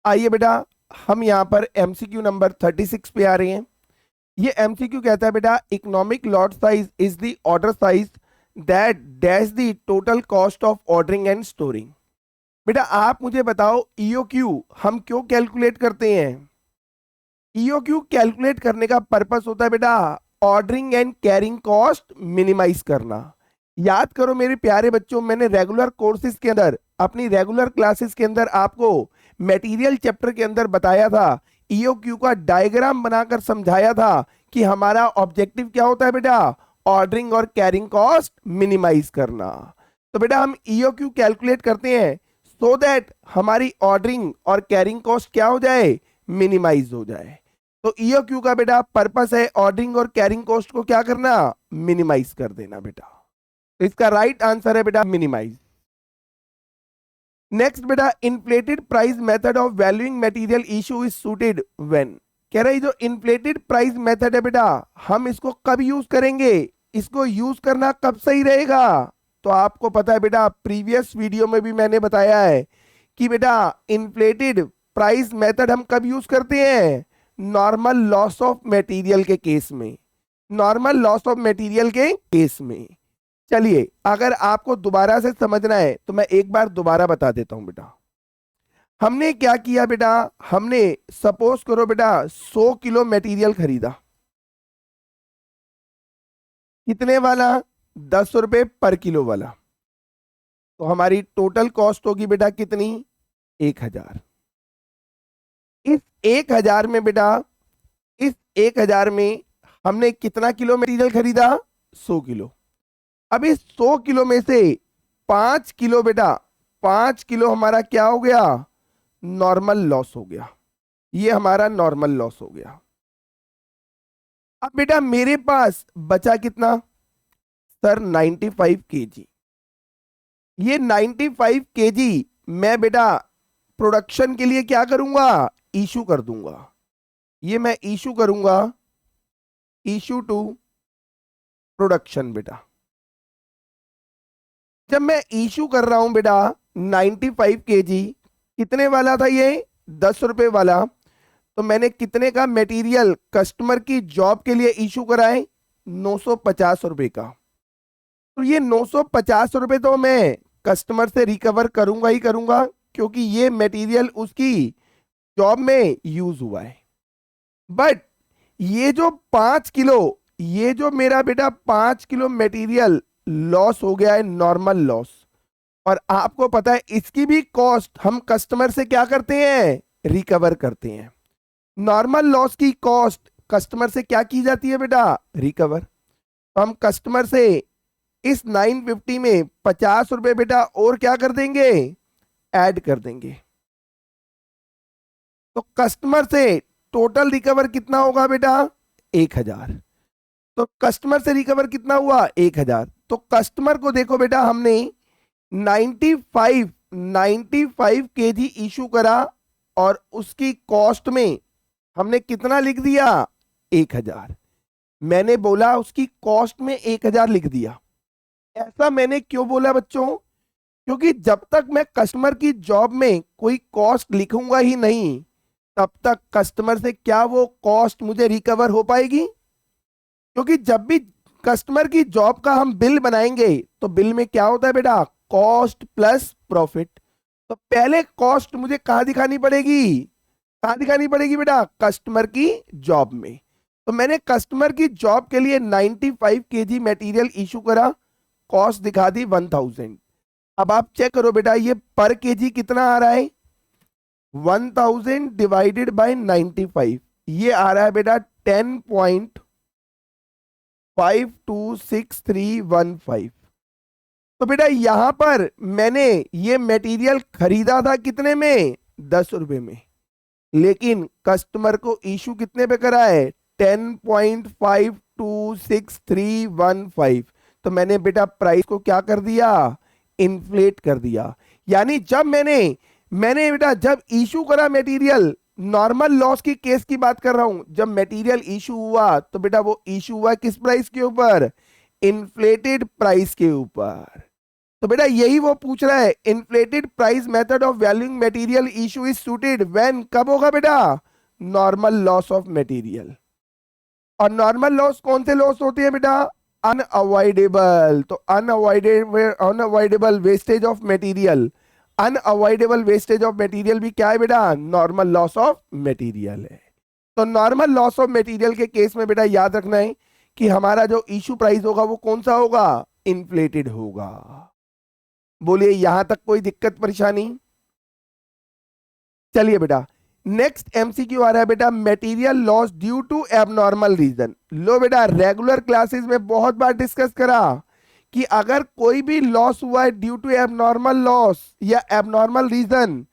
आइए बेटा, हम यहाँ पर एमसीक्यू नंबर 36 पे आ रहे हैं। ये एमसीक्यू कहता है बेटा, economic lot size is the order size that dash the total cost of ordering and storing. बेटा आप मुझे बताओ, ईओक्यू हम क्यों कैलकुलेट करते हैं? ईओक्यू कैलकुलेट करने का पर्पस होता है बेटा, ordering and carrying cost minimise करना। याद करो मेरे प्यारे बच्चों, मैंने रेगुलर कोर्सेज के अंदर, अपनी रेगुलर क्लासेस के अंदर आपको मटेरियल चैप्टर के अंदर बताया था, ईओक्यू का डायग्राम बनाकर समझाया था कि हमारा ऑब्जेक्टिव क्या होता है बेटा, ऑर्डरिंग और कैरिंग कॉस्ट मिनिमाइज करना। तो बेटा हम ईओक्यू कैलकुलेट करते हैं सो दैट हमारी ऑर्डरिंग और कैरिंग कॉस्ट क्या हो जाए, मिनिमाइज हो जाए। तो ईओक्यू का बेटा पर्पस है ऑर्डरिंग और कैरिंग कॉस्ट को क्या करना, मिनिमाइज कर देना बेटा। तो इसका राइट आंसर है बेटा मिनिमाइज। नेक्स्ट बेटा, inflated price method of valuing material issue is suited when. कह रही जो इन्फ्लेटेड प्राइस मेथड है बेटा, हम इसको कब यूज करेंगे, इसको यूज करना कब सही रहेगा? तो आपको पता है बेटा, प्रीवियस वीडियो में भी मैंने बताया है कि बेटा इन्फ्लेटेड प्राइस मेथड हम कब यूज करते हैं, नॉर्मल लॉस ऑफ मटेरियल के केस में, नॉर्मल लॉस ऑफ मटेरियल के केस में। चलिए अगर आपको दोबारा से समझना है तो मैं एक बार दोबारा बता देता हूं बेटा। हमने क्या किया बेटा, हमने सपोज करो बेटा 100 किलो मटेरियल खरीदा। कितने वाला, 10 रुपए पर किलो वाला। तो हमारी टोटल कॉस्ट होगी बेटा कितनी, 1000। इस 1000 में बेटा, इस 1000 में हमने कितना किलो मटेरियल खरीदा, 100 किलो। अब इस 100 किलो में से 5 किलो बेटा, 5 किलो हमारा क्या हो गया, नॉर्मल लॉस हो गया। ये हमारा नॉर्मल लॉस हो गया। अब बेटा मेरे पास बचा कितना, सर 95 केजी। ये 95 केजी मैं बेटा प्रोडक्शन के लिए क्या करूंगा, इशू कर दूंगा। ये मैं इशू करूंगा, इशू टू प्रोडक्शन बेटा। जब मैं इशू कर रहा हूं बेटा 95 केजी, कितने वाला था ये, 10 रुपए वाला। तो मैंने कितने का मटेरियल कस्टमर की जॉब के लिए इशू कराए, 950 रुपए का। तो ये 950 रुपए तो मैं कस्टमर से रिकवर करूंगा ही करूंगा, क्योंकि ये मटेरियल उसकी जॉब में यूज हुआ है। बट ये जो 5 किलो, ये जो मेरा बेटा 5 किलो मटेरियल लॉस हो गया है, नॉर्मल लॉस। और आपको पता है इसकी भी कॉस्ट हम कस्टमर से क्या करते हैं, रिकवर करते हैं। नॉर्मल लॉस की कॉस्ट कस्टमर से क्या की जाती है बेटा, रिकवर। तो हम कस्टमर से इस 950 में 50 रुपए बेटा और क्या कर देंगे, ऐड कर देंगे। तो कस्टमर से टोटल रिकवर कितना होगा बेटा, 1000। तो कस्टमर से रिकवर कितना हुआ, 1000। तो कस्टमर को देखो बेटा, हमने 95 केजी इशू करा और उसकी कॉस्ट में हमने कितना लिख दिया, 1000। मैंने बोला उसकी कॉस्ट में 1000 लिख दिया। ऐसा मैंने क्यों बोला बच्चों, क्योंकि जब तक मैं कस्टमर की जॉब में कोई कॉस्ट लिखूंगा ही नहीं, तब तक कस्टमर से क्या वो कॉस्ट मुझे रिकवर हो पाएगी। क्योंकि जब भी कस्टमर की जॉब का हम बिल बनाएंगे तो बिल में क्या होता है बेटा, कॉस्ट प्लस प्रॉफिट। तो पहले कॉस्ट मुझे कहां दिखानी पड़ेगी, कहां दिखानी पड़ेगी बेटा, कस्टमर की जॉब में। तो मैंने कस्टमर की जॉब के लिए 95 केजी मटेरियल इशू करा, कॉस्ट दिखा दी 1000। अब आप चेक करो बेटा, ये पर केजी कितना आ रहा है, 1000 डिवाइडेड बाय 95, ये आ रहा है बेटा 10.526315। तो बेटा यहां पर मैंने ये मटेरियल खरीदा था कितने में, 10 रुपए में, लेकिन कस्टमर को इशू कितने पे करा है, 10.526315। तो मैंने बेटा प्राइस को क्या कर दिया, इन्फ्लेट कर दिया। यानी जब मैंने बेटा जब इशू करा मटेरियल, नॉर्मल लॉस की केस की बात कर रहा हूं, जब मटेरियल इशू हुआ तो बेटा वो इशू हुआ किस प्राइस के ऊपर, इन्फ्लेटेड प्राइस के ऊपर। तो बेटा यही वो पूछ रहा है, inflated price method of valuing material issue is suited when, कब होगा बेटा, नॉर्मल लॉस ऑफ मटेरियल। और नॉर्मल लॉस कौन से लॉस होते हैं बेटा, अनअवॉइडेबल। तो unavoidable wastage of material, unavoidable wastage of material भी क्या है बेटा, नॉर्मल लॉस ऑफ मटेरियल है। तो नॉर्मल लॉस ऑफ मटेरियल के केस में बेटा याद रखना है कि हमारा जो इशू प्राइस होगा वो कौन सा होगा, इन्फ्लेटेड होगा। बोलिए यहां तक कोई दिक्कत परेशानी। चलिए बेटा नेक्स्ट एमसीक्यू आ रहा है बेटा, material loss due to abnormal reason. लो बेटा रेगुलर क्लासेस में बहुत बार डिस्कस करा कि अगर कोई भी लॉस हुआ है ड्यू टू एबनॉर्मल लॉस या एबनॉर्मल रीजन,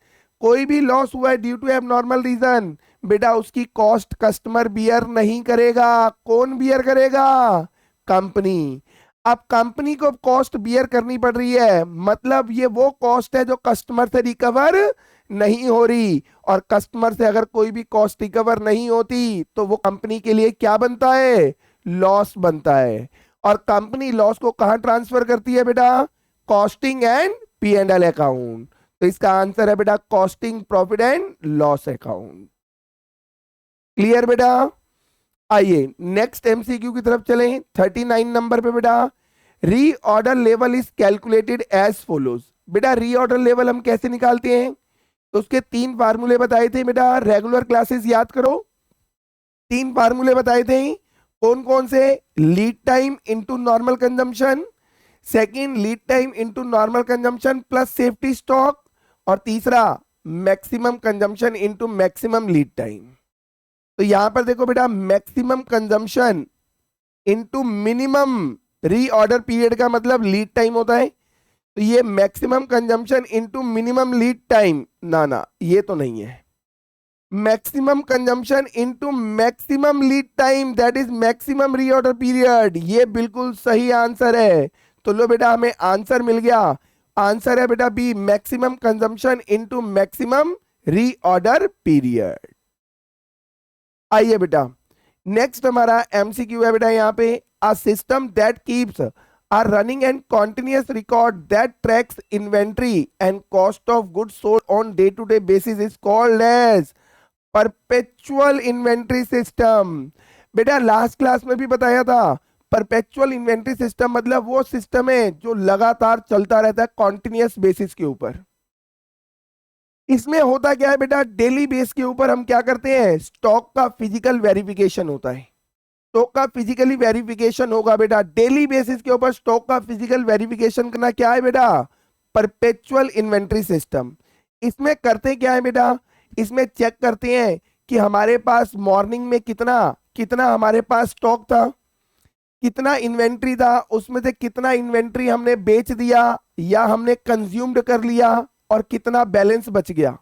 कोई भी लॉस हुआ है ड्यू टू एबनॉर्मल रीजन, बेटा उसकी कॉस्ट कस्टमर बियर नहीं करेगा। कौन बियर करेगा, कंपनी। अब कंपनी को कॉस्ट बियर करनी पड़ रही है, मतलब ये वो कॉस्ट है जो कस्टमर से रिकवर नहीं हो रही, और कस्टमर से अगर कोई भी कॉस्ट रिकवर नहीं होती तो वो कंपनी के लिए क्या बनता है, लॉस बनता है। और कंपनी लॉस को कहां ट्रांसफर करती है बेटा, costing and P and L account. तो इसका आंसर है बेटा costing profit and loss account. Clear बेटा। आइए नेक्स्ट एमसीक्यू की तरफ चलें। 39 नंबर पे बेटा, reorder level is calculated as follows. बेटा रीऑर्डर लेवल हम कैसे निकालते हैं, तो उसके 3 फार्मूले बताए थे बेटा, रेगुलर क्लासेस याद करो। 3 फार्मूले बताए थे, कौन कौन से, lead time into normal consumption, second lead time into normal consumption plus safety stock, और तीसरा maximum consumption into maximum lead time. तो यहां पर देखो बेटा, maximum consumption into minimum reorder period का मतलब लीड टाइम होता है। तो ये maximum consumption into minimum lead time, ना ना ये तो नहीं है। Maximum consumption into maximum lead time that is maximum reorder period, ये बिल्कुल सही आंसर है। तो लो बेटा हमें आंसर मिल गया, आंसर है बेटा B, maximum consumption into maximum reorder period. आइए बेटा नेक्स्ट हमारा एमसीक्यू है बेटा यहाँ पे, a system that keeps are running and continuous record that tracks inventory and cost of goods sold on day-to-day basis is called as perpetual inventory system। बेटा last class में भी बताया था, perpetual inventory system मतलब वो system है जो लगातार चलता रहता है कॉन्टिन्यूस बेसिस के ऊपर। इसमें होता क्या है बेटा, डेली बेस के ऊपर हम क्या करते हैं, स्टॉक का फिजिकल वेरिफिकेशन होता है। स्टॉक का फिजिकली वेरिफिकेशन होगा बेटा, डेली बेसिस के ऊपर स्टॉक का फिजिकल वेरिफिकेशन करना क्या है बेटा, परपेचुअल इन्वेंट्री सिस्टम। इसमें करते क्या है बेटा, इसमें चेक करते हैं कि हमारे पास मॉर्निंग में कितना कितना हमारे पास स्टॉक था, कितना इन्वेंट्री था, उसमें से कितना इन्वेंट्री हमने बेच दिया या हमने कंज्यूम्ड कर लिया, और कितना बैलेंस बच गया।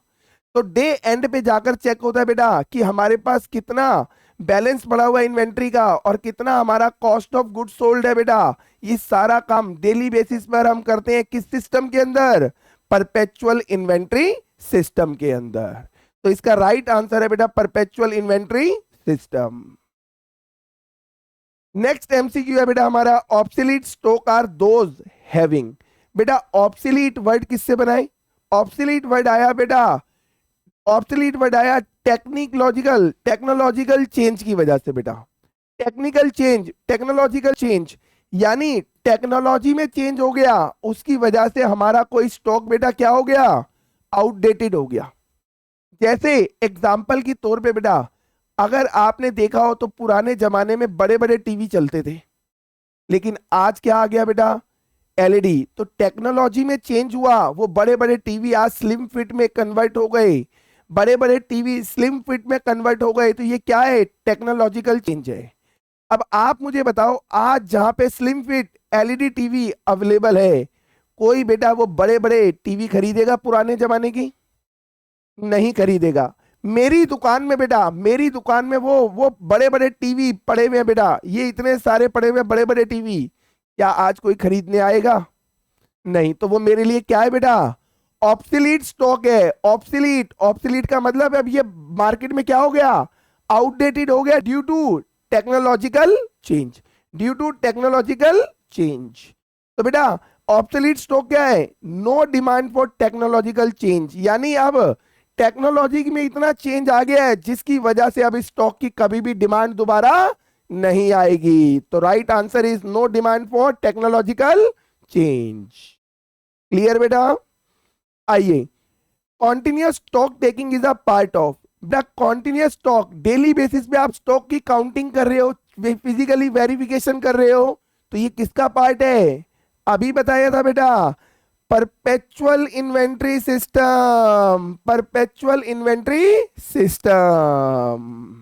तो डे एंड पे जाकर चेक होता है बेटा कि हमारे पास कितना बैलेंस पड़ा हुआ इन्वेंट्री का और कितना हमारा कॉस्ट ऑफ गुड्स सोल्ड है बेटा। ये सारा काम डेली बेसिस पर हम करते हैं किस सिस्टम के अंदर, परपेचुअल इन्वेंट्री सिस्टम के अंदर। तो इसका राइट आंसर है बेटा perpetual inventory system. Next MCQ है बेटा हमारा, obsolete stock are those having. बेटा ऑब्सोलीट वर्ड किससे बनाए, ऑब्सोलीट वर्ड आया बेटा, ऑब्सोलीट वर्ड आया टेक्नोलॉजिकल चेंज की वजह से बेटा। टेक्निकल चेंज, टेक्नोलॉजिकल चेंज, यानी टेक्नोलॉजी में चेंज हो गया, उसकी वजह से हमारा कोई स्टॉक बेटा क्या हो गया, आउटडेटेड हो गया। जैसे एग्जाम्पल की तौर पे बेटा, अगर आपने देखा हो तो पुराने जमाने में बड़े बड़े टीवी चलते थे, लेकिन आज क्या आ गया बेटा, एलईडी। तो टेक्नोलॉजी में चेंज हुआ, वो बड़े बड़े टीवी आज स्लिम फिट में कन्वर्ट हो गए, बड़े बड़े टीवी स्लिम फिट में कन्वर्ट हो गए। तो ये क्या है, टेक्नोलॉजिकल चेंज है। अब आप मुझे बताओ, आज जहां पे slim fit LED TV available है, कोई बेटा वो बड़े बड़े टीवी खरीदेगा पुराने जमाने की, नहीं खरीदेगा। मेरी दुकान में बेटा, मेरी दुकान में वो बड़े बड़े टीवी पड़े हुए हैं बेटा, ये इतने सारे पड़े हुए बड़े बड़े टीवी, क्या आज कोई खरीदने आएगा, नहीं। तो वो मेरे लिए क्या है बेटा, ऑब्सोलीट स्टॉक है। ऑब्सोलीट, ऑब्सोलीट का मतलब अब ये मार्केट में क्या हो गया, आउटडेटेड हो गया due to technological change, due to technological change. तो बेटा ऑब्सोलीट स्टॉक क्या है? No demand for technological change, यानी अब टेक्नोलॉजी में इतना चेंज आ गया है जिसकी वजह से अब इस स्टॉक की कभी भी डिमांड दोबारा नहीं आएगी। तो right answer is no demand for technological change. Clear बेटा? आइए, continuous stock taking is a part of. The continuous stock, daily basis पे आप स्टॉक की काउंटिंग कर रहे हो, फिजिकली वेरिफिकेशन कर रहे हो, तो ये किसका पार्ट है? अभी बताया था बेटा, perpetual inventory system, perpetual inventory system.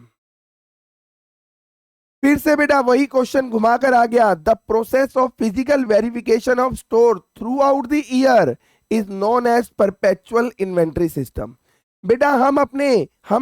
फिर से बेटा वही क्वेश्चन घुमाकर आ गया। The process of physical verification of store throughout the year is known as perpetual inventory system. बेटा हम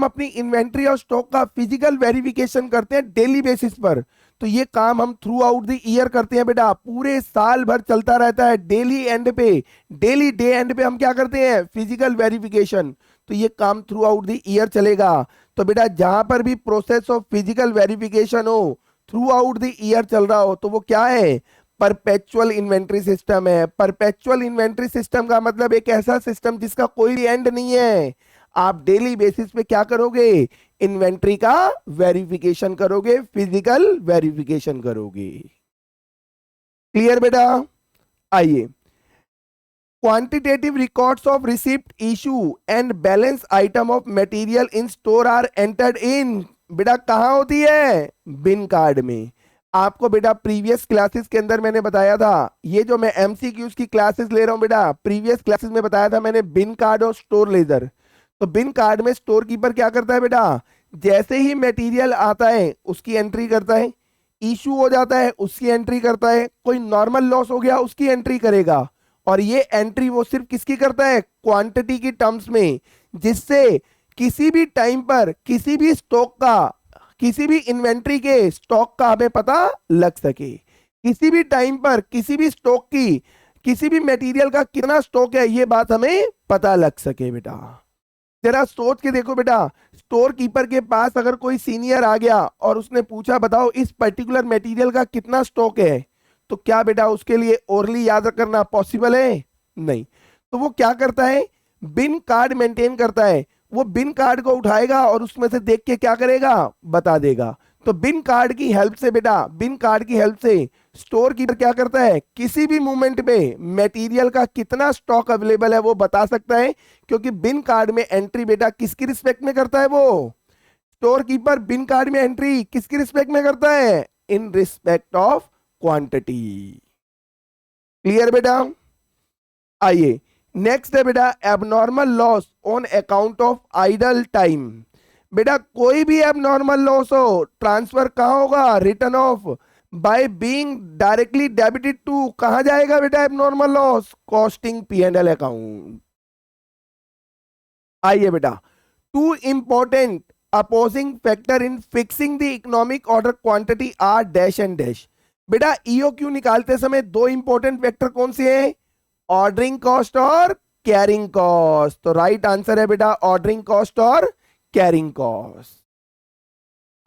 अपनी इन्वेंट्री और स्टॉक का फिजिकल वेरिफिकेशन करते हैं डेली बेसिस पर, तो ये काम हम थ्रू आउट द ईयर करते हैं बेटा, पूरे साल भर चलता रहता है। डेली एंड पे, डेली डे एंड पे हम क्या करते हैं? Physical verification. तो ये काम थ्रू आउट द ईयर चलेगा। तो बेटा जहां पर भी प्रोसेस ऑफ फिजिकल वेरिफिकेशन हो, थ्रू आउट द ईयर चल रहा हो, तो वो क्या है? परपेचुअल इन्वेंट्री सिस्टम है। परपेचुअल इन्वेंट्री सिस्टम का मतलब एक ऐसा सिस्टम जिसका कोई एंड नहीं है। आप डेली बेसिस पे क्या करोगे? इन्वेंट्री का वेरिफिकेशन करोगे, फिजिकल वेरिफिकेशन करोगे। क्लियर बेटा? आइए, quantitative records of receipt, issue and balance item of material in store are entered in. बेटा कहां होती है? बिन कार्ड में। आपको बेटा प्रीवियस क्लासेस के अंदर मैंने बताया था, ये जो मैं एमसीक्यूज की क्लासेस ले रहा हूं बेटा, प्रीवियस क्लासेस में बताया था मैंने बिन कार्ड और स्टोर लेजर। तो बिन कार्ड में स्टोर कीपर क्या करता है बेटा? जैसे ही मटेरियल आता है उसकी एंट्री करता है, इशू हो जाता है उसकी एंट्री करता है, कोई नॉर्मल लॉस हो गया उसकी एंट्री करेगा। और ये एंट्री वो सिर्फ किसकी करता है? क्वांटिटी की टर्म्स में, जिससे किसी भी टाइम पर किसी भी स्टॉक का, किसी भी इन्वेंट्री के स्टॉक का हमें पता लग सके। किसी भी टाइम पर किसी भी स्टॉक की, किसी भी मटेरियल का कितना स्टॉक है ये बात हमें पता लग सके बेटा। जरा सोच के देखो बेटा, स्टोर कीपर के पास अगर कोई सीनियर आ गया और उसने पूछा बताओ इस पर्टिकुलर मटेरियल का कितना स्टॉक है, तो क्या बेटा उसके लिए ओरली याद करना पॉसिबल है? नहीं। तो वो क्या करता है? बिन कार्ड मेंटेन करता है। वो बिन कार्ड को उठाएगा और उसमें से देख के क्या करेगा? बता देगा। तो बिन कार्ड की हेल्प से बेटा, बिन कार्ड की हेल्प से स्टोर कीपर क्या करता है? किसी भी मूवमेंट पे मटेरियल का कितना स्टॉक अवेलेबल है वो बता सकता है, क्योंकि बिन कार्ड में एंट्री बेटा किसकी रिस्पेक्ट में करता है? वो स्टोर कीपर बिन कार्ड में एंट्री किसकी रिस्पेक्ट में करता है? In respect of quantity. Clear बेटा? आइए, नेक्स्ट है बेटा abnormal loss on account of idle time. बेटा कोई भी एबनॉर्मल लॉस हो, ट्रांसफर कहां होगा? Return of by being directly debited to, कहां जाएगा बेटा abnormal loss? Costing P&L account. आइए बेटा, two important opposing factor in fixing the economic order quantity are dash and dash. बेटा ईओक्यू निकालते समय दो इंपॉर्टेंट फैक्टर कौन से हैं? ऑर्डरिंग कॉस्ट और कैरिंग कॉस्ट। तो राइट आंसर है बेटा ऑर्डरिंग कॉस्ट और कैरिंग कॉस्ट।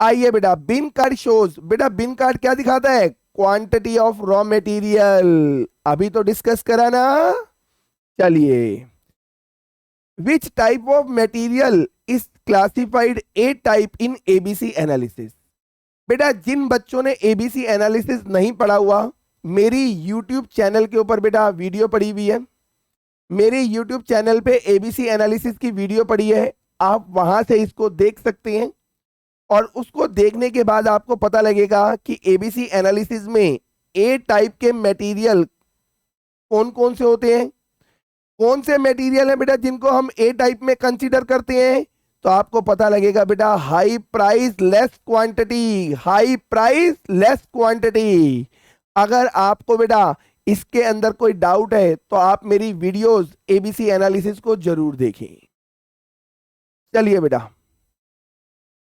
आइए बेटा, बिन कार्ड शोज, बेटा बिन कार्ड क्या दिखाता है? Quantity of raw material. अभी तो डिस्कस करा ना। चलिए, which type of material is classified A type in ABC analysis. बेटा जिन बच्चों ने एबीसी एनालिसिस नहीं पढ़ा हुआ, मेरी यूट्यूब चैनल के ऊपर बेटा वीडियो पड़ी हुई है। मेरे यूट्यूब चैनल पे एबीसी एनालिसिस की वीडियो पड़ी है, आप वहां से इसको देख सकते हैं। और उसको देखने के बाद आपको पता लगेगा कि एबीसी एनालिसिस में ए टाइप के मटेरियल कौन कौन से होते हैं, कौन से मटेरियल है बेटा जिनको हम ए टाइप में कंसीडर करते हैं। तो आपको पता लगेगा बेटा high price less quantity, high price less quantity. अगर आपको बेटा इसके अंदर कोई डाउट है तो आप मेरी वीडियोस एबीसी एनालिसिस को जरूर देखें। चलिए बेटा,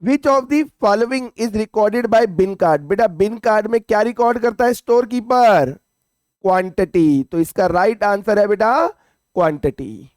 which of the following is recorded by bin card. बेटा बिन कार्ड में क्या रिकॉर्ड करता है स्टोर कीपर? क्वांटिटी। तो इसका राइट आंसर है बेटा quantity.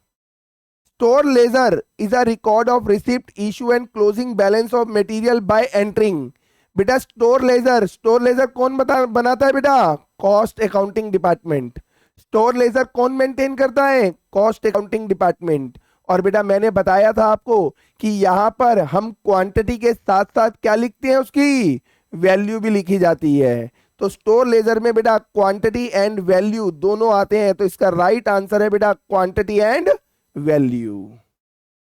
Store laser is a record of receipt, issue and closing balance of material by entering. बेटा स्टोर लेजर कौन बनाता है बेटा? Cost accounting department. Store laser कौन मेंटेन करता है? Cost accounting department. और बेटा मैंने बताया था आपको कि यहां पर हम क्वांटिटी के साथ साथ क्या लिखते हैं, उसकी वैल्यू भी लिखी जाती है। तो स्टोर लेजर में बेटा क्वांटिटी एंड वैल्यू दोनों आते हैं, तो इसका राइट आंसर है बेटा क्वांटिटी एंड वैल्यू।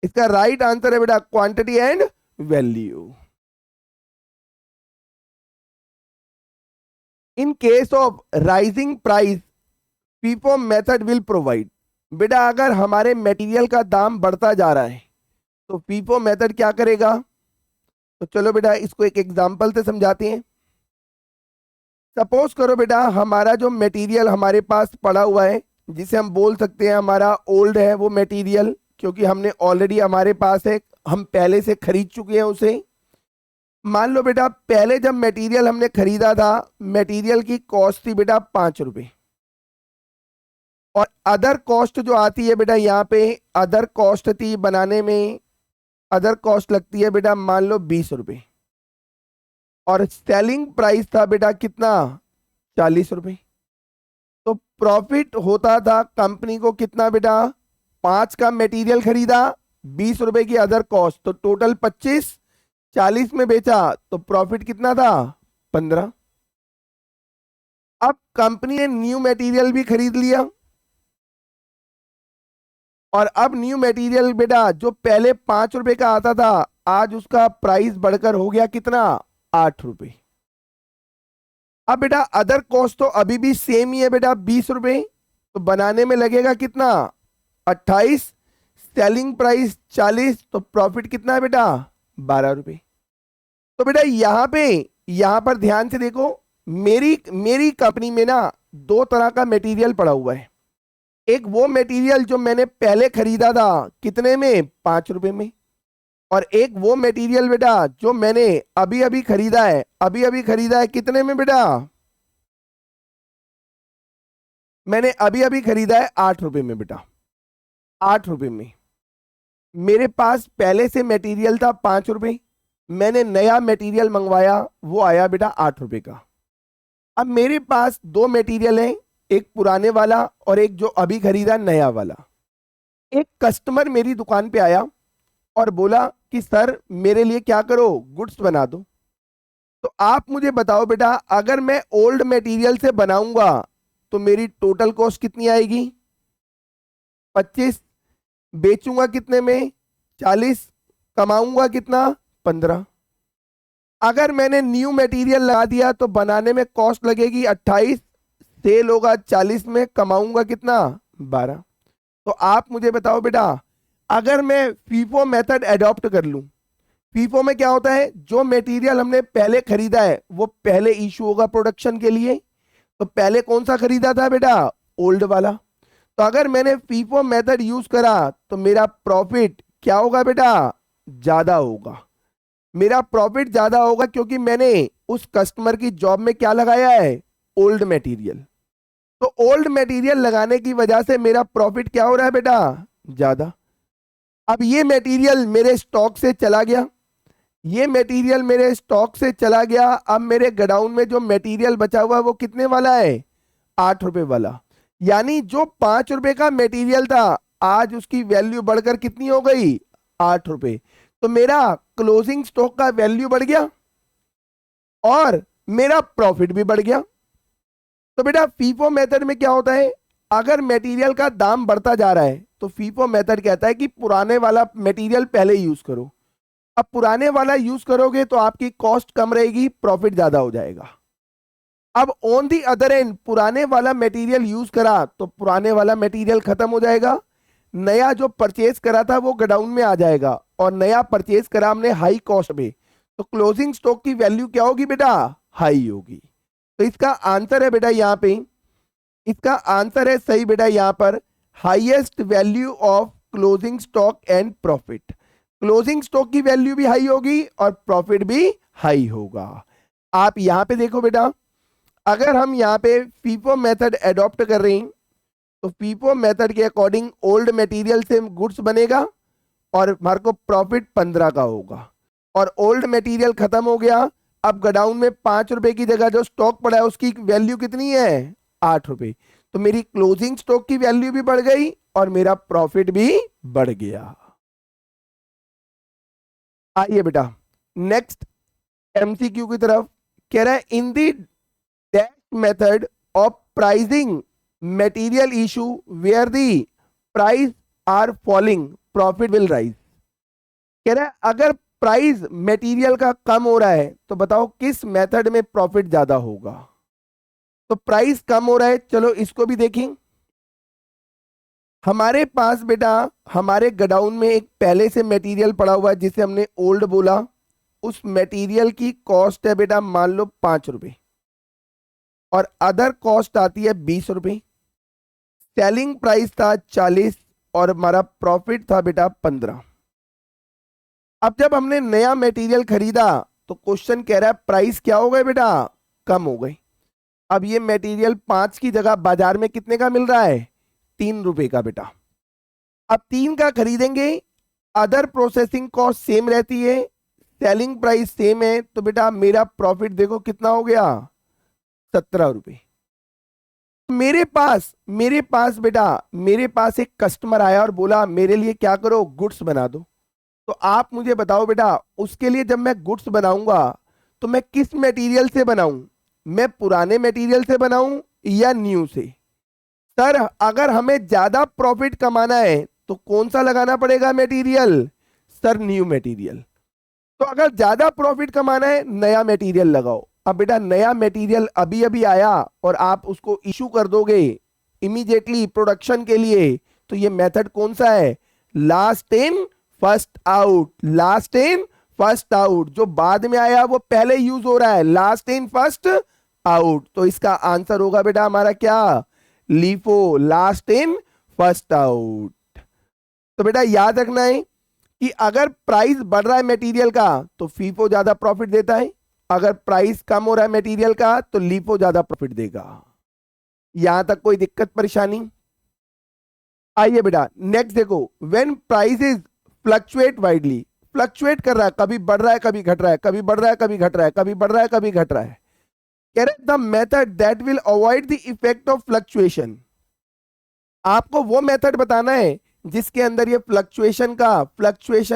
इसका राइट आंसर है बेटा quantity and value. In case of rising price FIFO method will provide. बेटा अगर हमारे मटेरियल का दाम बढ़ता जा रहा है तो फीफो मेथड क्या करेगा? तो चलो बेटा इसको एक एग्जांपल से समझाते हैं। सपोज करो बेटा हमारा जो मटेरियल हमारे पास पड़ा हुआ है, जिसे हम बोल सकते हैं हमारा ओल्ड है वो मटेरियल, क्योंकि हमने ऑलरेडी हमारे पास है, हम पहले से खरीद चुके हैं उसे। मान लो बेटा पहले जब मटेरियल हमने खरीदा था, मटेरियल की कॉस्ट थी बेटा 5 रुपए, और अदर कॉस्ट जो आती है बेटा यहाँ पे अदर कॉस्ट थी बनाने में, अदर कॉस्ट लगती है बेटा मान लो 20 रुपए, और सेलिंग प्राइस था बेटा कितना, 40 रुपए। तो प्रॉफिट होता था कंपनी को कितना बेटा, 5 का मटेरियल खरीदा, 20 रुपए की अदर कॉस्ट, तो टोटल 25, 40 में बेचा तो प्रॉफिट कितना था, 15। अब कंपनी ने न्यू मटेरियल भी खरीद लिया, और अब न्यू मटेरियल बेटा जो पहले 5 रुपए का आता था, आज उसका प्राइस बढ़कर हो गया कितना, 8 रुपए। अब बेटा अदर कॉस्ट तो अभी भी सेम ही है बेटा 20 रुपए, तो बनाने में लगेगा कितना, 28, सेलिंग प्राइस 40, तो प्रॉफिट कितना है बेटा, 12 रुपए। तो बेटा यहां पर ध्यान से देखो, मेरी कंपनी में ना 2 तरह का मटेरियल पड़ा हुआ है। एक वो मटेरियल जो मैंने पहले खरीदा था कितने में, 5 रुपए में, और एक वो मटेरियल बेटा जो मैंने अभी अभी खरीदा है, कितने में बेटा, मैंने अभी अभी खरीदा है 8 रुपए में बेटा, 8 रुपए में। मेरे पास पहले से मटेरियल था 5 रुपए, मैंने नया मटेरियल मंगवाया, वो आया बेटा 8 रुपए का। अब मेरे पास 2 मटेरियल हैं, एक पुराने वाला और एक जो अभी खरीदा नया वाला। एक कस्टमर मेरी दुकान पे आया और बोला कि सर मेरे लिए क्या करो, गुड्स बना दो। तो आप मुझे बताओ बेटा अगर मैं ओल्ड मटेरियल से बनाऊंगा तो मेरी टोटल कॉस्ट कितनी आएगी, 25, बेचूंगा कितने में, 40, कमाऊंगा कितना, 15। अगर मैंने न्यू मटेरियल लगा दिया तो बनाने में कॉस्ट लगेगी 28, सेल होगा 40 में, कमाऊंगा कितना, 12। तो आप मुझे बताओ बेटा अगर मैं फीफो मेथड एडॉप्ट कर लूं, फीफो में क्या होता है, जो मटेरियल हमने पहले खरीदा है वो पहले इशू होगा प्रोडक्शन के लिए। तो पहले कौन सा खरीदा था बेटा, ओल्ड वाला। तो अगर मैंने फीफो मेथड यूज करा तो मेरा प्रॉफिट क्या होगा बेटा, ज्यादा होगा। मेरा प्रॉफिट ज्यादा होगा क्योंकि मैंने उस कस्टमर की जॉब में क्या लगाया है, ओल्ड मटेरियल। तो ओल्ड मटेरियल लगाने की वजह से मेरा प्रॉफिट क्या हो रहा है बेटा, ज्यादा। अब ये मटेरियल मेरे स्टॉक से चला गया, ये मटेरियल मेरे स्टॉक से चला गया, अब मेरे गोडाउन में जो मटेरियल बचा हुआ है वो कितने वाला है, 8 रुपए वाला। यानी जो 5 रुपए का मटेरियल था आज उसकी वैल्यू बढ़कर कितनी हो गई, 8 रुपए। तो मेरा क्लोजिंग स्टॉक का वैल्यू बढ़ गया और मेरा प्रॉफिट भी बढ़ गया। तो बेटा फीफो मेथड में क्या होता है, अगर मटेरियल का दाम बढ़ता जा रहा है तो फीफो मेथड कहता है कि पुराने वाला मटेरियल पहले यूज करो। अब पुराने वाला यूज करोगे तो आपकी कॉस्ट कम रहेगी, प्रॉफिट ज्यादा हो जाएगा। अब ऑन दी अदर एंड पुराने वाला मटेरियल यूज करा तो पुराने वाला मटेरियल खत्म हो जाएगा, नया जो परचेज करा था वो गोडाउन में आ जाएगा, और नया परचेज करा हमने हाई कॉस्ट में, तो क्लोजिंग स्टॉक की वैल्यू क्या होगी बेटा, हाई होगी। तो इसका आंसर है बेटा यहाँ पे, इसका आंसर है सही बेटा यहाँ पर, highest value of closing stock and profit. Closing stock की वैल्यू भी हाई होगी और प्रॉफिट भी हाई होगा। आप यहां पे देखो बेटा, अगर हम यहां पे फीफो मेथड एडॉप्ट कर रहे हैं तो फीफो मेथड के अकॉर्डिंग ओल्ड मटेरियल से गुड्स बनेगा और हमारे को प्रॉफिट 15 का होगा, और ओल्ड मटेरियल खत्म हो गया। अब गोडाउन में 5 रुपए की जगह जो स्टॉक पड़ा है उसकी वैल्यू कितनी है, 8 रुपए। तो मेरी क्लोजिंग स्टॉक की वैल्यू भी बढ़ गई और मेरा प्रॉफिट भी बढ़ गया। आइए बेटा नेक्स्ट एमसीक्यू की तरफ। कह रहा है in the dash method of pricing material issue where the price are falling profit will rise. कह रहा है अगर प्राइस मटेरियल का कम हो रहा है तो बताओ किस मेथड में प्रॉफिट ज्यादा होगा। तो प्राइस कम हो रहा है, चलो इसको भी देखें। हमारे पास बेटा हमारे गोडाउन में एक पहले से मटेरियल पड़ा हुआ है जिसे हमने ओल्ड बोला। उस मटेरियल की कॉस्ट है बेटा मान लो 5 रुपए और अदर कॉस्ट आती है 20 रुपए। सेलिंग प्राइस था 40 और हमारा प्रॉफिट था बेटा 15। अब जब हमने नया मटेरियल खरीदा तो क्वेश्चन कह रहा है प्राइस क्या हो गए बेटा, कम हो गई। अब ये मटेरियल 5 की जगह बाजार में कितने का मिल रहा है, 3 रुपए का बेटा। अब 3 का खरीदेंगे, अदर प्रोसेसिंग कॉस्ट सेम रहती है, सेलिंग प्राइस सेम है, तो बेटा मेरा प्रॉफिट देखो कितना हो गया, 17 रुपए। मेरे पास बेटा मेरे पास एक कस्टमर आया और बोला मेरे लिए क्या करो, गुड्स बना दो। तो आप मुझे बताओ बेटा उसके लिए जब मैं गुड्स बनाऊंगा तो मैं किस मटेरियल से बनाऊं, मैं पुराने मटेरियल से बनाऊं या न्यू से। सर अगर हमें ज्यादा प्रॉफिट कमाना है तो कौन सा लगाना पड़ेगा मटेरियल, सर न्यू मटेरियल। तो अगर ज्यादा प्रॉफिट कमाना है नया मटेरियल लगाओ। अब बेटा नया मटेरियल अभी अभी आया और आप उसको इशू कर दोगे इमीडिएटली प्रोडक्शन के लिए, तो ये मेथड कौन सा है, last in first out. Last in first out, जो बाद में आया वो पहले यूज हो रहा है, लास्ट इन फर्स्ट आउट। तो इसका आंसर होगा बेटा हमारा क्या, LIFO, last in first out. तो बेटा याद रखना है कि अगर प्राइस बढ़ रहा है मटेरियल का तो फीफो ज्यादा प्रॉफिट देता है, अगर प्राइस कम हो रहा है मटेरियल का तो लीफो ज्यादा प्रॉफिट देगा। यहां तक कोई दिक्कत परेशानी। आइए बेटा नेक्स्ट देखो, when prices fluctuate widely, fluctuate कर रहा है, कभी बढ़ रहा है कभी घट रहा है, कभी बढ़ रहा है कभी घट रहा है, कभी बढ़ रहा है कभी घट रहा है। कह रहे the method that will avoid the effect of fluctuation, आपको वो मेथड बताना है जिसके अंदर ये फ्लक्चुएशन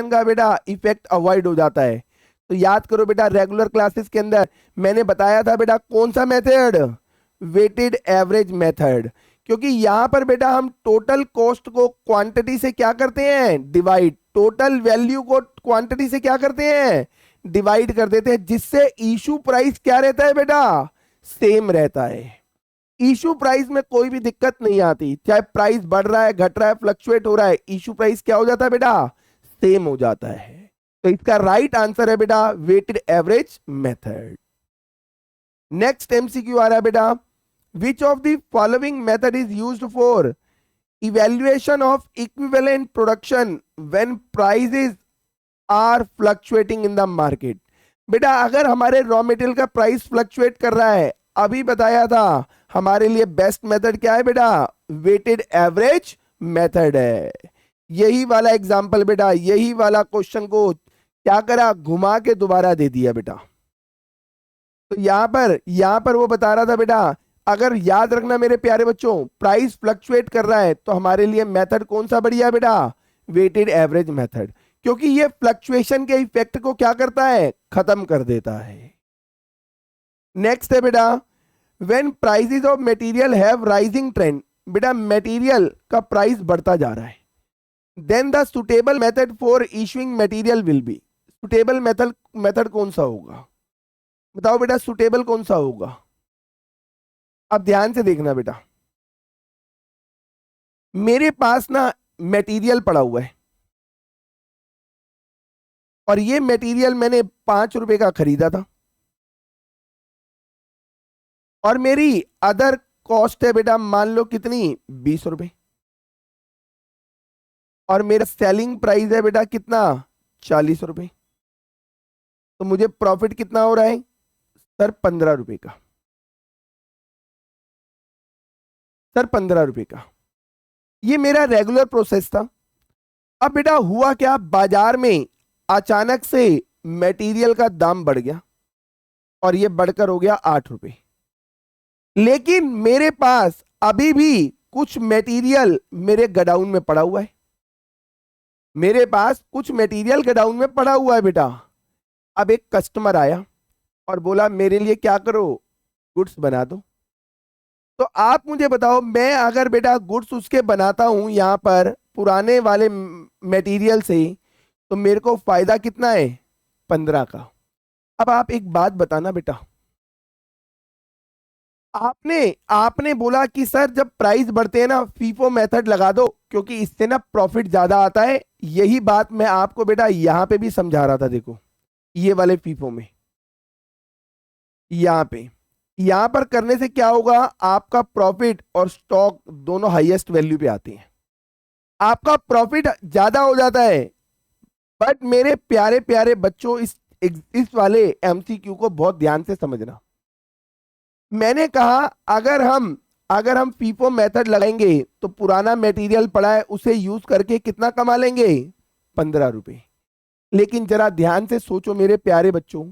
का बेटा इफेक्ट अवॉइड हो जाता है। तो याद करो बेटा रेगुलर क्लासेस के अंदर मैंने बताया था बेटा कौन सा मेथड, वेटेड एवरेज मेथड। क्योंकि यहां पर बेटा हम टोटल कॉस्ट को क्वांटिटी से क्या करते हैं, डिवाइड, टोटल वैल्यू को क्वांटिटी से क्या करते हैं, डिवाइड कर देते हैं, जिससे इशू प्राइस क्या रहता है बेटा, सेम रहता है। इशू प्राइस में कोई भी दिक्कत नहीं आती, चाहे प्राइस बढ़ रहा है घट रहा है फ्लक्चुएट हो रहा है, इशू प्राइस क्या हो जाता है बेटा, सेम हो जाता है। तो इसका राइट आंसर है बेटा weighted average method. Next MCQ आ रहा है बेटा, which of the following method is used for evaluation of equivalent production when prices are fluctuating in the market. बेटा अगर हमारे रॉ मटेरियल का प्राइस फ्लक्चुएट कर रहा है, अभी बताया था हमारे लिए बेस्ट मेथड क्या है बेटा, वेटेड एवरेज मेथड है। यही वाला एग्जांपल बेटा, यही वाला क्वेश्चन को क्या करा, घुमा के दोबारा दे दिया बेटा। तो यहां पर वो बता रहा था बेटा अगर याद रखना मेरे प्यारे बच्चों, प्राइस फ्लक्चुएट कर रहा है तो हमारे लिए मेथड कौन सा बढ़िया है बेटा, वेटेड एवरेज मेथड, क्योंकि ये फ्लक्चुएशन के इफेक्ट को क्या करता है, खत्म कर देता है। नेक्स्ट है बेटा, when prices of material have rising trend, बेटा मटेरियल का प्राइस बढ़ता जा रहा है, then the suitable method for issuing material will be, suitable method कौन सा होगा, बताओ बेटा सुटेबल कौन सा होगा। अब ध्यान से देखना बेटा, मेरे पास ना मटेरियल पड़ा हुआ है और ये मटेरियल मैंने 5 रुपए का खरीदा था और मेरी अदर कॉस्ट है बेटा मान लो कितनी, 20 रुपए, और मेरा सेलिंग प्राइस है बेटा कितना, 40 रुपए। तो मुझे प्रॉफिट कितना हो रहा है सर, 15 रुपए का, सर 15 रुपए का। ये मेरा रेगुलर प्रोसेस था। अब बेटा हुआ क्या, बाजार में अचानक से मटेरियल का दाम बढ़ गया और ये बढ़कर हो गया 8 रुपए, लेकिन मेरे पास अभी भी कुछ मटेरियल मेरे गोडाउन में पड़ा हुआ है, मेरे पास कुछ मटेरियल गोडाउन में पड़ा हुआ है बेटा। अब एक कस्टमर आया और बोला मेरे लिए क्या करो, गुड्स बना दो। तो आप मुझे बताओ, मैं अगर बेटा गुड्स उसके बनाता हूं यहां पर पुराने वाले मटेरियल से, तो मेरे को फायदा कितना है, 15 का। अब आप एक बात बताना बेटा, आपने आपने बोला कि सर जब प्राइस बढ़ते हैं ना फीफो मेथड लगा दो, क्योंकि इससे ना प्रॉफिट ज्यादा आता है। यही बात मैं आपको बेटा यहां पे भी समझा रहा था। देखो ये वाले फीफो में, यहां पे, यहां पर करने से क्या होगा, आपका प्रॉफिट और स्टॉक दोनों हाईएस्ट वैल्यू पे आते हैं, आपका प्रॉफिट ज्यादा हो जाता है। बट मेरे प्यारे प्यारे बच्चों, इस वाले एमसीक्यू को बहुत ध्यान से समझना। मैंने कहा अगर हम फीफो मेथड लगाएंगे तो पुराना मटेरियल पड़ा है उसे यूज करके कितना कमा लेंगे, 15 रुपए। लेकिन जरा ध्यान से सोचो मेरे प्यारे बच्चों,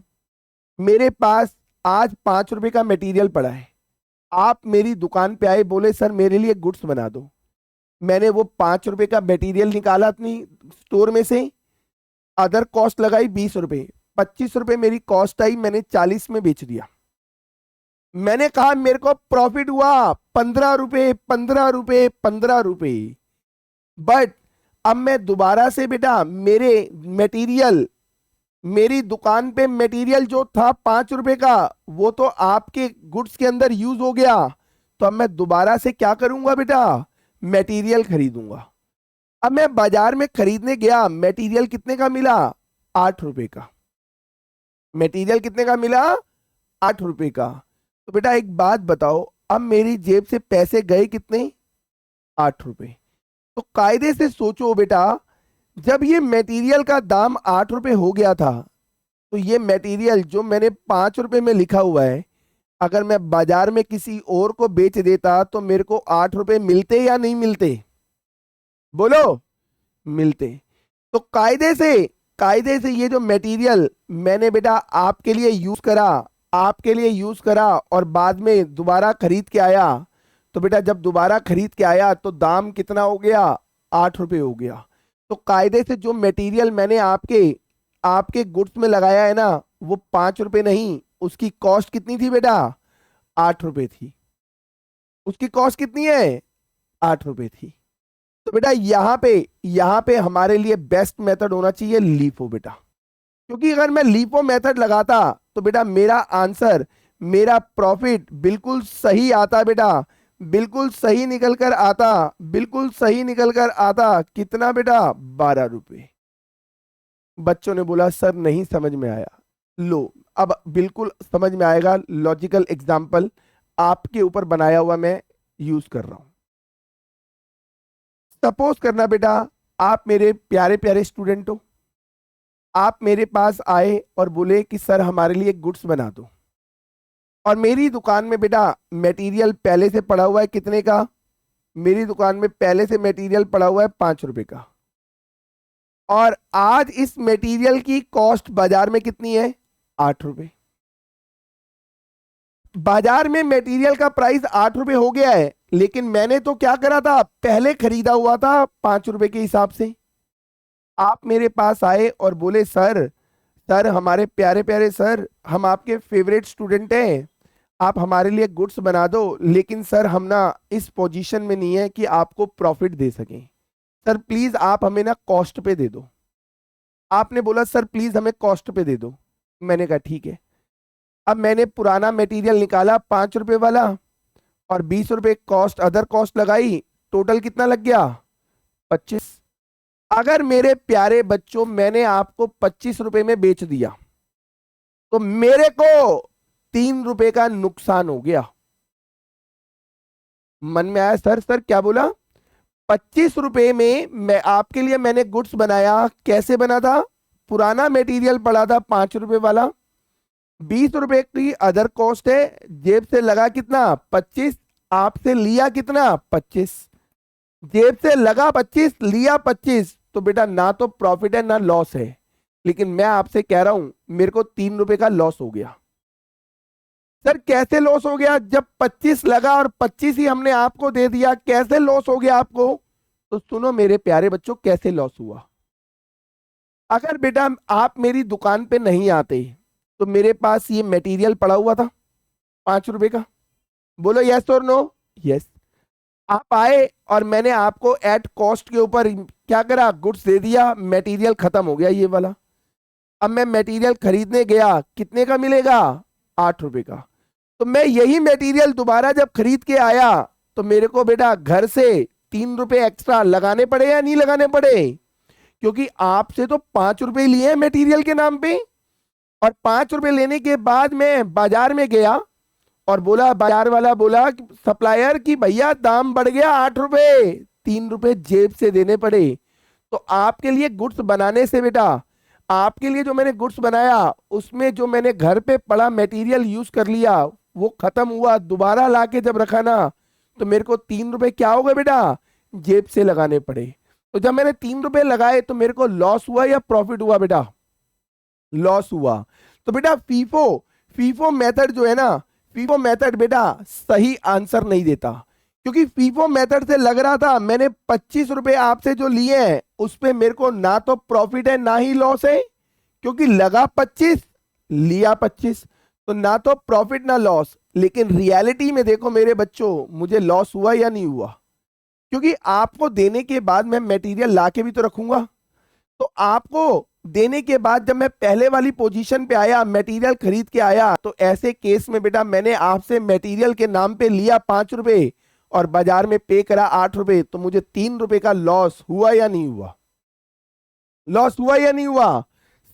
मेरे पास आज 5 रुपए का मटेरियल पड़ा है, आप मेरी दुकान पे आए, बोले सर मेरे लिए गुड्स बना दो। मैंने वो 5 रुपए का मटेरियल निकाला अपनी स्टोर में से, अदर कॉस्ट लगाई 20 रुपए, 25 रुपए मेरी कॉस्ट आई, मैंने 40 में बेच दिया। मैंने कहा मेरे को प्रॉफिट हुआ 15 रुपए, 15 रुपए, 15 रुपए। बट अब मैं दोबारा से बेटा मेरे मटेरियल, मेरी दुकान पे मटेरियल जो था 5 रुपए का, वो तो आपके गुड्स के अंदर यूज हो गया। तो अब मैं दोबारा से क्या करूंगा बेटा, मटेरियल खरीदूंगा। अब मैं बाजार में खरीदने गया, मटेरियल कितने का मिला, 8 रुपए का। मटेरियल कितने का मिला, 8 रुपए का। तो बेटा एक बात बताओ, अब मेरी जेब से पैसे गए कितने, 8 रुपए। तो कायदे से सोचो बेटा, जब ये मटेरियल का दाम 8 रुपए हो गया था, तो ये मटेरियल जो मैंने 5 रुपए में लिखा हुआ है, अगर मैं बाजार में किसी और को बेच देता तो मेरे को 8 रुपए मिलते या नहीं मिलते, बोलो, मिलते। तो कायदे से ये जो मटेरियल मैंने बेटा आपके लिए यूज करा, आपके लिए यूज करा और बाद में दोबारा खरीद के आया, तो बेटा जब दोबारा खरीद के आया तो दाम कितना हो गया, 8 रुपए हो गया। तो कायदे से जो मटेरियल मैंने आपके आपके गुड्स में लगाया है ना, वो 5 रुपए नहीं, उसकी कॉस्ट कितनी थी बेटा, 8 रुपए थी। उसकी कॉस्ट कितनी है, 8 रुपए थी। तो बेटा यहाँ पे हमारे लिए बेस्ट मेथड होना चाहिए लीफो बेटा, क्योंकि अगर मैं लीफो मेथड लगाता तो बेटा मेरा आंसर, मेरा प्रॉफिट बिल्कुल सही आता बेटा, बिल्कुल सही निकल कर आता, बिल्कुल सही निकल कर आता। कितना बेटा, 12 रुपए। बच्चों ने बोला सर नहीं समझ में आया। लो अब बिल्कुल समझ में आएगा, लॉजिकल एग्जाम्पल आपके ऊपर बनाया हुआ मैं यूज कर रहा हूं। सपोज करना बेटा, आप मेरे प्यारे प्यारे स्टूडेंट हो, आप मेरे पास आए और बोले कि सर हमारे लिए गुड्स बना दो, और मेरी दुकान में बेटा मटेरियल पहले से पड़ा हुआ है कितने का, मेरी दुकान में पहले से मटेरियल पड़ा हुआ है 5 रुपए का, और आज इस मटेरियल की कॉस्ट बाजार में कितनी है, 8 रुपए। बाजार में मटेरियल का प्राइस 8 रुपए हो गया है, लेकिन मैंने तो क्या करा था, पहले खरीदा हुआ था 5 रुपए के हिसाब से। आप मेरे पास आए और बोले सर, सर हमारे प्यारे प्यारे सर, हम आपके फेवरेट स्टूडेंट हैं, आप हमारे लिए गुड्स बना दो, लेकिन सर हम ना इस पोजीशन में नहीं है कि आपको प्रॉफिट दे सकें, सर प्लीज आप हमें ना कॉस्ट पे दे दो। आपने बोला सर प्लीज हमें कॉस्ट पे दे दो। मैंने कहा ठीक है। अब मैंने पुराना मटेरियल निकाला 5 रुपए वाला, और 20 रुपए कॉस्ट, अदर कॉस्ट लगाई, टोटल कितना लग गया, 25। अगर मेरे प्यारे बच्चों मैंने आपको 25 रुपए में बेच दिया, तो मेरे को 3 रुपए का नुकसान हो गया। मन में आया सर, सर क्या बोला, 25 रुपए में मैं आपके लिए मैंने गुड्स बनाया, कैसे बना था, पुराना मटेरियल पड़ा था 5 रुपए वाला, 20 रुपए की अदर कॉस्ट है, जेब से लगा कितना, 25, आपसे लिया कितना, 25, जेब से लगा 25, लिया 25। तो बेटा ना तो प्रॉफिट है ना लॉस है, लेकिन मैं आपसे कह रहा हूं मेरे को 3 रुपए का लॉस हो गया। सर कैसे लॉस हो गया? जब 25 लगा और 25 ही हमने आपको दे दिया, कैसे लॉस हो गया आपको? तो सुनो मेरे प्यारे बच्चों, कैसे लॉस हुआ। अगर बेटा आप मेरी दुकान पे नहीं आते तो मेरे पास ये मटेरियल पड़ा हुआ था 5 रुपए का। बोलो यस और नो। यस। आप आए और मैंने आपको एट कॉस्ट के ऊपर क्या करा, गुड्स दे दिया, मटेरियल खत्म हो गया ये वाला। अब मैं मटेरियल खरीदने गया, कितने का मिलेगा? 8 रुपए का। तो मैं यही मटेरियल दोबारा जब खरीद के आया तो मेरे को बेटा घर से 3 रुपए एक्स्ट्रा लगाने पड़े या नहीं लगाने पड़े? क्योंकि आपसे तो 5 रुपए लिए हैं मटेरियल के नाम पे। और 5 रुपए लेने के बाद मैं बाजार में गया और बोला, बाजार वाला बोला सप्लायर कि भैया दाम बढ़ गया 8 रुपए, 3 रुपए जेब से देने पड़े। तो आपके लिए गुड्स बनाने से बेटा, आपके लिए जो मैंने गुड्स बनाया उसमें जो मैंने घर पे पड़ा मटेरियल यूज कर लिया, वो खत्म हुआ, दोबारा लाके जब रखा ना तो मेरे को 3 रुपए क्या हो गए बेटा, जेब से लगाने पड़े। तो जब मैंने 3 रुपए लगाए तो मेरे को लॉस हुआ या प्रॉफिट हुआ बेटा? लॉस हुआ। तो बेटा फीफो, फीफो मेथड जो है ना, फीफो मेथड बेटा सही आंसर नहीं देता। क्योंकि फीफो मेथड से लग रहा था मैंने 25 रुपए आपसे जो लिए हैं उस पे मेरे को ना तो प्रॉफिट है ना ही लॉस है, क्योंकि लगा 25 लिया 25, तो ना तो प्रॉफिट ना लॉस। लेकिन रियलिटी में देखो मेरे बच्चों, मुझे लॉस हुआ या नहीं हुआ? क्योंकि आपको देने के बाद मैं मटेरियल ला के भी तो रखूंगा। तो आपको देने के बाद जब मैं पहले वाली पोजीशन पे आया, मटेरियल खरीद के आया, तो ऐसे केस में बेटा मैंने आपसे मटेरियल के नाम पे लिया 5 रुपए और बाजार में पे करा 8 रुपए, तो मुझे 3 रुपए का लॉस हुआ या नहीं हुआ? लॉस हुआ या नहीं हुआ?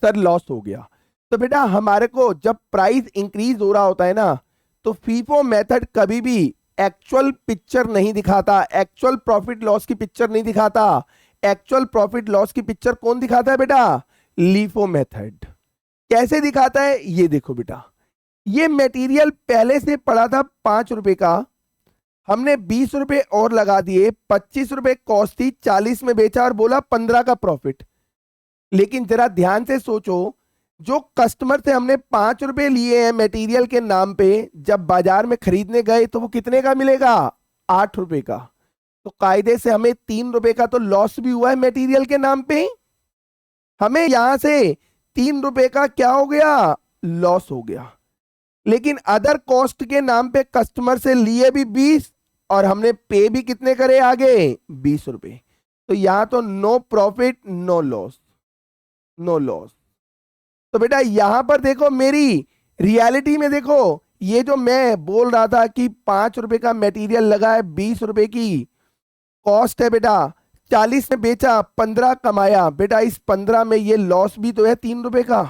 सर लॉस हो गया। तो बेटा हमारे को जब प्राइस इंक्रीज हो रहा होता है ना, तो फीफो मेथड कभी भी एक्चुअल पिक्चर नहीं दिखाता, एक्चुअल प्रॉफिट लॉस की पिक्चर नहीं दिखाता। एक्चुअल प्रॉफिट लॉस की पिक्चर कौन दिखाता है बेटा? LIFO method. कैसे दिखाता है ये देखो बेटा, ये मटेरियल पहले से पड़ा था 5 रुपए का, हमने 20 रुपए और लगा दिए, 25 रुपए कॉस्ट थी, 40 में बेचा और बोला 15 का प्रॉफिट। लेकिन जरा ध्यान से सोचो, जो कस्टमर से हमने 5 रुपए लिए हैं मटेरियल के नाम पे, जब बाजार में खरीदने गए तो वो कितने का मिलेगा? 8 रुपए का। तो कायदे से हमें 3 रुपए का तो लॉस भी हुआ है मटेरियल के नाम पे। हमें यहां से 3 रुपए का क्या हो गया? लॉस हो गया। लेकिन अदर कॉस्ट के नाम पे कस्टमर से लिए भी 20 और हमने पे भी कितने करे आगे? 20 रुपए। तो यहां तो no profit no loss, no loss. तो बेटा यहां पर देखो मेरी रियलिटी में देखो, ये जो मैं बोल रहा था कि 5 रुपए का मटेरियल लगा है, 20 रुपए की कॉस्ट है बेटा, 40 में बेचा, 15 कमाया, बेटा इस 15 में ये लॉस भी तो है 3 रुपए का।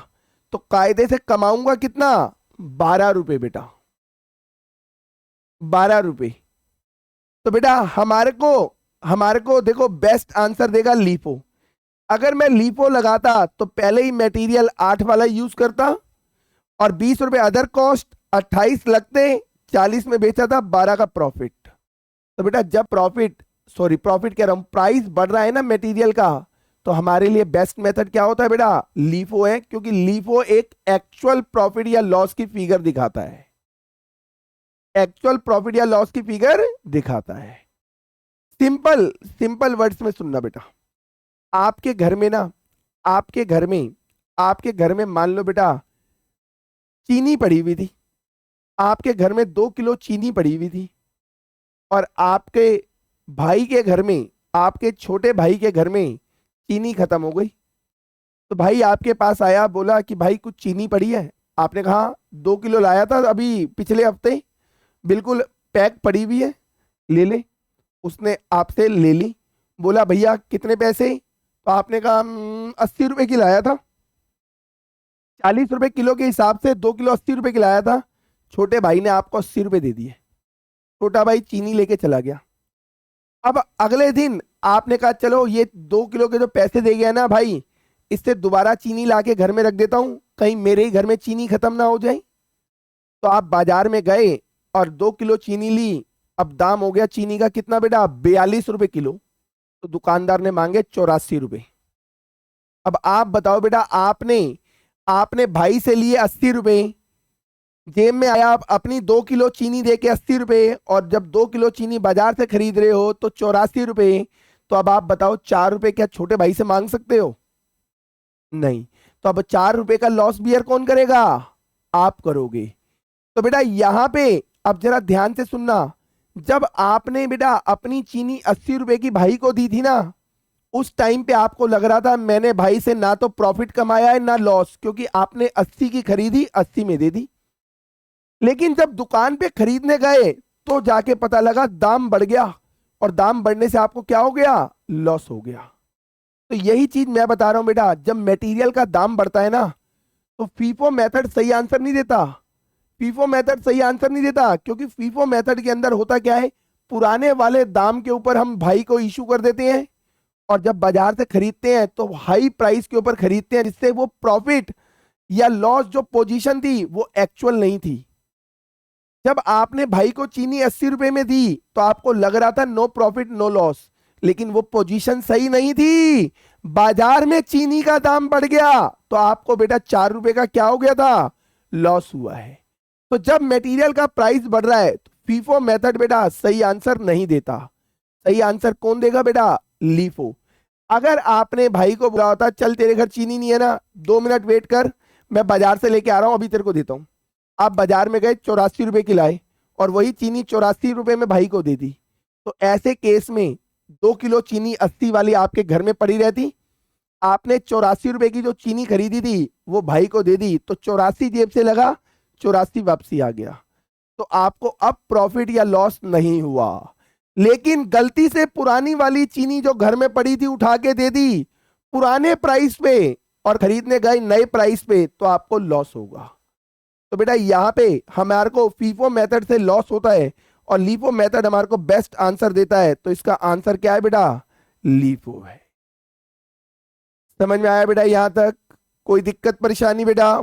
तो कायदे से कमाऊंगा कितना? 12 रुपए बेटा, 12 रुपए। तो बेटा हमारे को देखो बेस्ट आंसर देगा लीफो। अगर मैं लीफो लगाता तो पहले ही मटेरियल 8 वाला यूज करता और 20 रुपए अदर कॉस्ट, 28 लगते, 40 में बेचा था, 12 का प्रॉफिट। तो बेटा जब प्रॉफिट कह रहा हूं, प्राइस बढ़ रहा है ना मटेरियल का, तो हमारे लिए बेस्ट मेथड क्या होता है बेटा? लीफो है, क्योंकि लीफो एक एक्चुअल प्रॉफिट या लॉस की फिगर दिखाता है, एक्चुअल प्रॉफिट या लॉस की फिगर दिखाता है। सिंपल सिंपल वर्ड्स में सुनना बेटा, आपके घर में ना, आपके घर में मान लो बेटा चीनी पड़ी हुई थी, आपके घर में 2 किलो चीनी पड़ी हुई थी, और आपके भाई के घर में, आपके छोटे भाई के घर में चीनी खत्म हो गई। तो भाई आपके पास आया, बोला कि भाई कुछ चीनी पड़ी है। आपने कहा 2 किलो लाया था अभी पिछले हफ्ते, बिल्कुल पैक पड़ी हुई है, ले ले। उसने आपसे ले ली, बोला भैया कितने पैसे? तो आपने कहा 80 रुपए की लाया था। 40 रुपए किलो के हिसाब से 2 किलो 80 रुपए की लाया था। छोटे भाई ने आपको 80 रुपए दे दिए, छोटा भाई चीनी लेके चला गया। अब अगले दिन आपने कहा चलो ये 2 किलो के जो पैसे दे गया ना भाई, इससे दोबारा चीनी लाके घर में रख देता हूं, कहीं मेरे ही घर में चीनी खत्म ना हो जाए। तो आप बाजार में गए और 2 किलो चीनी ली। अब दाम हो गया चीनी का कितना बेटा? 42 रुपए किलो। तो दुकानदार ने मांगे 84 रुपए। अब आप बताओ बेटा, आपने आपने भाई से लिए 80 रुपए, जेब में आया, आप अपनी 2 किलो चीनी दे के 80 रुपए, और जब 2 किलो चीनी बाजार से खरीद रहे हो तो 84 रुपए। तो अब आप बताओ 4 रुपए क्या छोटे भाई से मांग सकते हो? नहीं। तो अब 4 रुपए का लॉस बियर कौन करेगा? आप करोगे। तो बेटा यहां पे अब जरा ध्यान से सुनना, जब आपने बेटा अपनी चीनी 80 रुपए की भाई को दी थी ना, उस टाइम पे आपको लग रहा था मैंने भाई से ना तो प्रॉफिट कमाया है ना लॉस, क्योंकि आपने 80 की खरीदी 80 में दे दी। लेकिन जब दुकान पे खरीदने गए तो जाके पता लगा दाम बढ़ गया, और दाम बढ़ने से आपको क्या हो गया? लॉस हो गया। तो यही चीज मैं बता रहा हूं बेटा, जब मटेरियल का दाम बढ़ता है ना, तो फीफो मेथड सही आंसर नहीं देता। फीफो मेथड सही आंसर नहीं देता, क्योंकि फीफो मेथड के अंदर होता क्या है, पुराने वाले दाम के ऊपर हम भाई को इशू कर देते हैं, और जब बाजार से खरीदते हैं तो हाई प्राइस के ऊपर खरीदते हैं, जिससे वो प्रॉफिट या लॉस जो पोजीशन थी वो एक्चुअल नहीं थी। जब आपने भाई को चीनी 80 रुपए में दी तो आपको लग रहा था नो प्रॉफिट नो लॉस, लेकिन वो पोजीशन सही नहीं थी। बाजार में चीनी का दाम बढ़ गया तो आपको बेटा 4 रुपए का क्या हो गया था? लॉस हुआ है। तो जब मटेरियल का प्राइस बढ़ रहा है तो फीफो मेथड बेटा सही आंसर नहीं देता। सही आंसर कौन देगा बेटा? लीफो। अगर आपने भाई को बोला होता चल तेरे घर चीनी नहीं है ना, 2 मिनट वेट कर, मैं बाजार से लेके आ रहा हूं, अभी तेरे को देता हूं। आप बाजार में गए 84 रुपए की लाए, और वही चीनी 84 रुपए में भाई को दे दी, तो ऐसे केस में 2 किलो चीनी 80 वाली आपके घर में पड़ी रहती। आपने 84 रुपए की जो चीनी खरीदी थी वो भाई को दे दी, तो 84 जेब से लगा, 84 वापसी आ गया। तो आपको अब प्रॉफिट या लॉस नहीं हुआ। लेकिन गलती से पुरानी वाली चीनी जो घर में पड़ी थी उठा के दे दी पुराने प्राइस पे, और खरीदने गए नए प्राइस पे, तो आपको लॉस होगा। तो बेटा यहां पे हमारे को फीफो मेथड से लॉस होता है, और लीफो मेथड हमारे को बेस्ट आंसर देता है। तो इसका आंसर क्या है बेटा? लीफो है। समझ में आया बेटा यहां तक? कोई दिक्कत परेशानी बेटा?